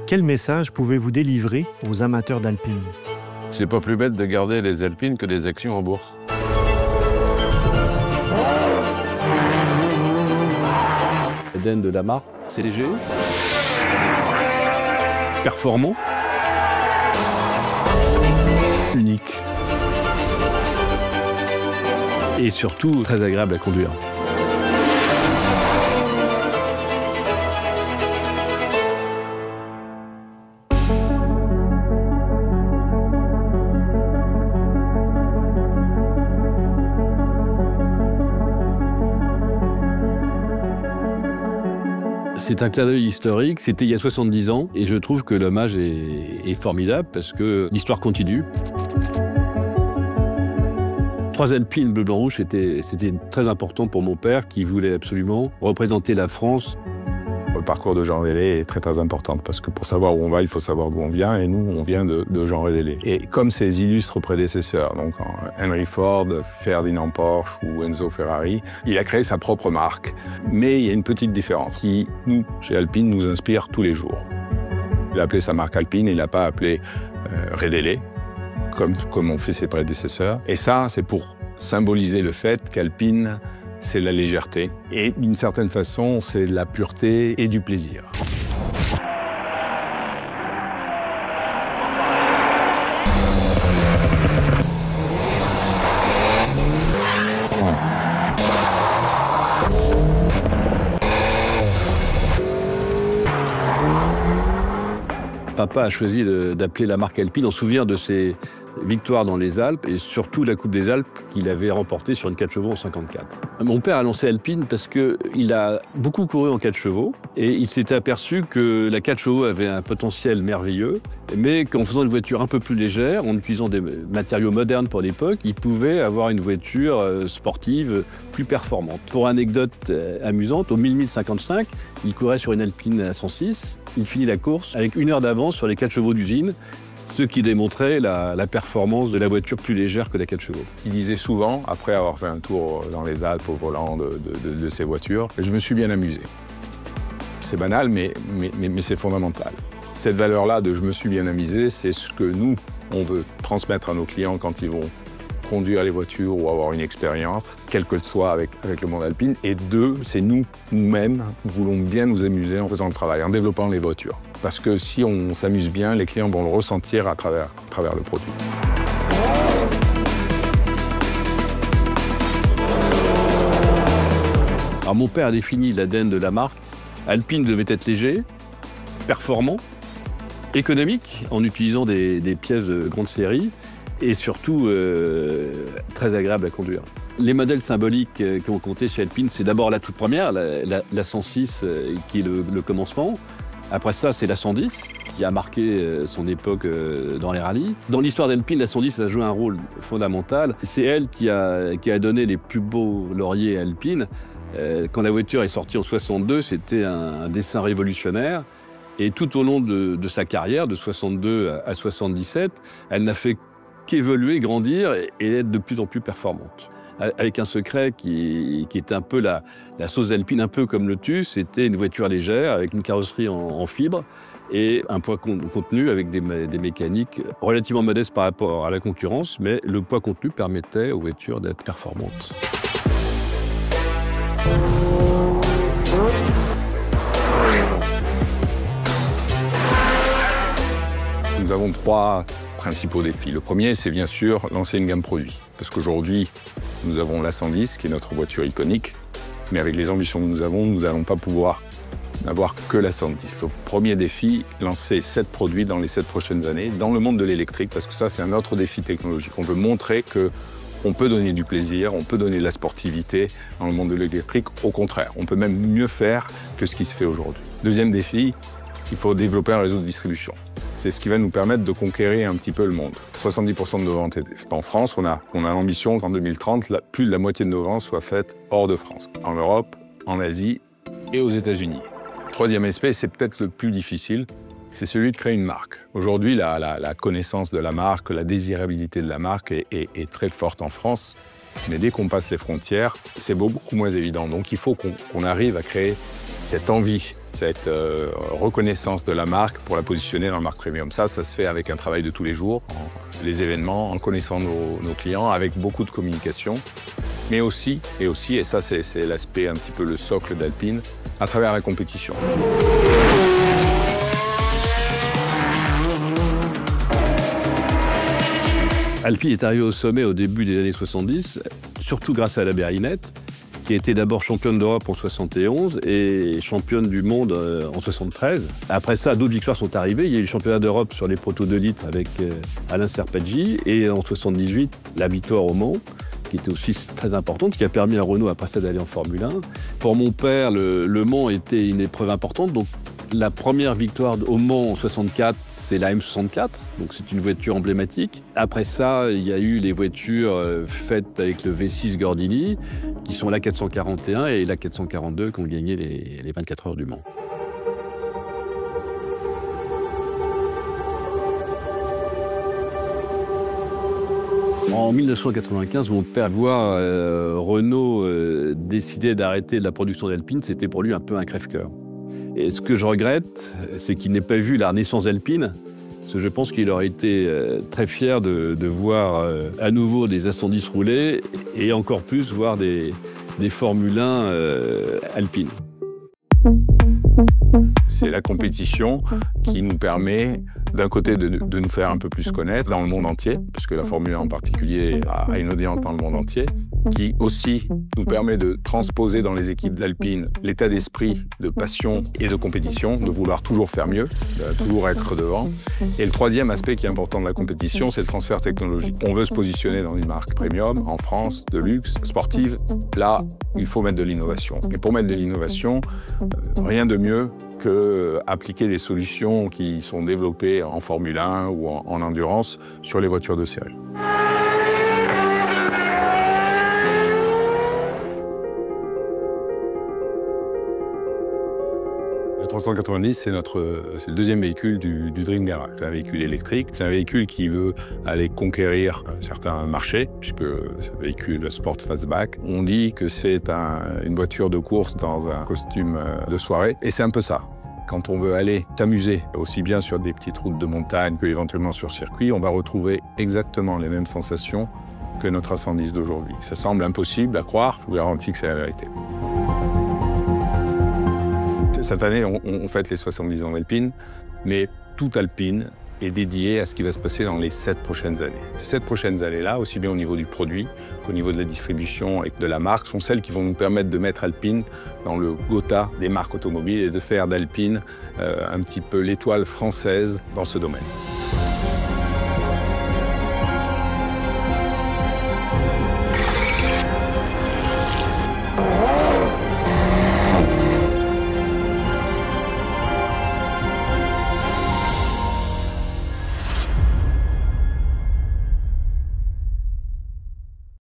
Quel message pouvez-vous délivrer aux amateurs d'alpine? C'est pas plus bête de garder les alpines que des actions en bourse. L'ADN de la marque, c'est léger, performant, Unique. et surtout très agréable à conduire. C'est un clin d'œil historique, c'était il y a 70 ans, et je trouve que l'hommage est formidable parce que l'histoire continue. 3 alpines bleu, blanc, rouge, c'était très important pour mon père qui voulait absolument représenter la France. Le parcours de Jean Rélé est très très important parce que pour savoir où on va, il faut savoir d'où on vient, et nous, on vient de Jean Rélé. Et comme ses illustres prédécesseurs, donc Henry Ford, Ferdinand Porsche ou Enzo Ferrari, il a créé sa propre marque. Mais il y a une petite différence qui, nous, chez Alpine, nous inspire tous les jours. Il a appelé sa marque Alpine, il n'a pas appelé Rélé, comme ont fait ses prédécesseurs. Et ça, c'est pour symboliser le fait qu'Alpine, c'est la légèreté. Et d'une certaine façon, c'est la pureté et du plaisir. Papa a choisi d'appeler la marque Alpine en souvenir de ses victoires dans les Alpes et surtout la Coupe des Alpes qu'il avait remportée sur une 4 chevaux en 54. Mon père a lancé Alpine parce qu'il a beaucoup couru en 4 chevaux et il s'était aperçu que la 4 chevaux avait un potentiel merveilleux, mais qu'en faisant une voiture un peu plus légère, en utilisant des matériaux modernes pour l'époque, il pouvait avoir une voiture sportive plus performante. Pour anecdote amusante, au 1055, il courait sur une Alpine à 106. Il finit la course avec 1 heure d'avance sur les 4 chevaux d'usine, ce qui démontrait la performance de la voiture plus légère que la 4 chevaux. Il disait souvent, après avoir fait un tour dans les Alpes au volant de ses voitures, « Je me suis bien amusé ». C'est banal, mais c'est fondamental. Cette valeur-là de « je me suis bien amusé », c'est ce que nous, on veut transmettre à nos clients quand ils vont conduire les voitures ou avoir une expérience, quelle que soit avec le monde alpine. Et 2, c'est nous-mêmes, nous voulons bien nous amuser en faisant le travail, en développant les voitures. Parce que si on s'amuse bien, les clients vont le ressentir à travers le produit. Alors mon père a défini l'ADN de la marque. Alpine devait être léger, performant, économique, en utilisant des pièces de grande série, et surtout très agréable à conduire. Les modèles symboliques qui ont compté chez Alpine, c'est d'abord la toute première, la 106 qui est le commencement. Après ça, c'est la 110 qui a marqué son époque dans les rallyes. Dans l'histoire d'Alpine, la 110 a joué un rôle fondamental. C'est elle qui a donné les plus beaux lauriers à Alpine. Quand la voiture est sortie en 62, c'était un dessin révolutionnaire. Et tout au long de sa carrière, de 62 à 77, elle n'a fait qu'évoluer, grandir et être de plus en plus performante. Avec un secret qui était un peu la sauce Alpine, un peu comme Lotus, c'était une voiture légère avec une carrosserie en fibre et un poids contenu avec des mécaniques relativement modestes par rapport à la concurrence, mais le poids contenu permettait aux voitures d'être performantes. Nous avons 3 principaux défis. Le premier, c'est bien sûr lancer une gamme produit. Parce qu'aujourd'hui, nous avons la 110, qui est notre voiture iconique, mais avec les ambitions que nous n'allons pas pouvoir n'avoir que la 110. Le premier défi, lancer 7 produits dans les 7 prochaines années, dans le monde de l'électrique, parce que ça, c'est un autre défi technologique. On veut montrer qu'on peut donner du plaisir, on peut donner de la sportivité dans le monde de l'électrique. Au contraire, on peut même mieux faire que ce qui se fait aujourd'hui. Deuxième défi, il faut développer un réseau de distribution. C'est ce qui va nous permettre de conquérir un petit peu le monde. 70% de nos ventes est en France. On a l'ambition qu'en 2030, plus de la moitié de nos ventes soient faites hors de France, en Europe, en Asie et aux États-Unis. Troisième aspect, c'est peut-être le plus difficile, c'est celui de créer une marque. Aujourd'hui, la connaissance de la marque, la désirabilité de la marque est très forte en France. Mais dès qu'on passe les frontières, c'est beaucoup moins évident. Donc il faut qu'on arrive à créer cette envie, cette reconnaissance de la marque pour la positionner dans la marque premium. Ça se fait avec un travail de tous les jours, les événements, en connaissant nos clients, avec beaucoup de communication, mais aussi, et ça c'est l'aspect un petit peu le socle d'Alpine, à travers la compétition. Alpine est arrivé au sommet au début des années 70, surtout grâce à la Berlinette, qui a été d'abord championne d'Europe en 71 et championne du monde en 73. Après ça, d'autres victoires sont arrivées. Il y a eu le championnat d'Europe sur les protos 2 litres avec Alain Serpaggi et en 78, la victoire au Mans, qui était aussi très importante, qui a permis à Renault après ça d'aller en Formule 1. Pour mon père, le Mans était une épreuve importante, donc la première victoire au Mans en 64, c'est la M64, donc c'est une voiture emblématique. Après ça, il y a eu les voitures faites avec le V6 Gordini, qui sont la 441 et la 442 qui ont gagné les 24 heures du Mans. En 1995, mon père voit Renault décider d'arrêter la production d'Alpine, c'était pour lui un peu un crève-cœur. Et ce que je regrette, c'est qu'il n'ait pas vu la renaissance d'Alpine, parce que je pense qu'il aurait été très fier de voir à nouveau des A110 rouler et encore plus voir des Formule 1 Alpine. C'est la compétition qui nous permet, d'un côté, de nous faire un peu plus connaître dans le monde entier, puisque la Formule 1 en particulier a une audience dans le monde entier, qui aussi nous permet de transposer dans les équipes d'Alpine l'état d'esprit de passion et de compétition, de vouloir toujours faire mieux, de toujours être devant. Et le troisième aspect qui est important de la compétition, c'est le transfert technologique. On veut se positionner dans une marque premium, en France, de luxe, sportive. Là, il faut mettre de l'innovation. Et pour mettre de l'innovation, rien de mieux qu'appliquer des solutions qui sont développées en Formule 1 ou en endurance sur les voitures de série. Le 390, c'est le deuxième véhicule du Dream Garage. C'est un véhicule électrique, c'est un véhicule qui veut aller conquérir certains marchés, puisque c'est un véhicule sport fastback. On dit que c'est une voiture de course dans un costume de soirée, et c'est un peu ça. Quand on veut aller s'amuser, aussi bien sur des petites routes de montagne que éventuellement sur circuit, on va retrouver exactement les mêmes sensations que notre A110 d'aujourd'hui. Ça semble impossible à croire, je vous garantis que c'est la vérité. Cette année, on fête les 70 ans d'Alpine, mais toute Alpine est dédiée à ce qui va se passer dans les 7 prochaines années. Ces 7 prochaines années-là, aussi bien au niveau du produit qu'au niveau de la distribution et de la marque, sont celles qui vont nous permettre de mettre Alpine dans le Gotha des marques automobiles et de faire d'Alpine un petit peu l'étoile française dans ce domaine.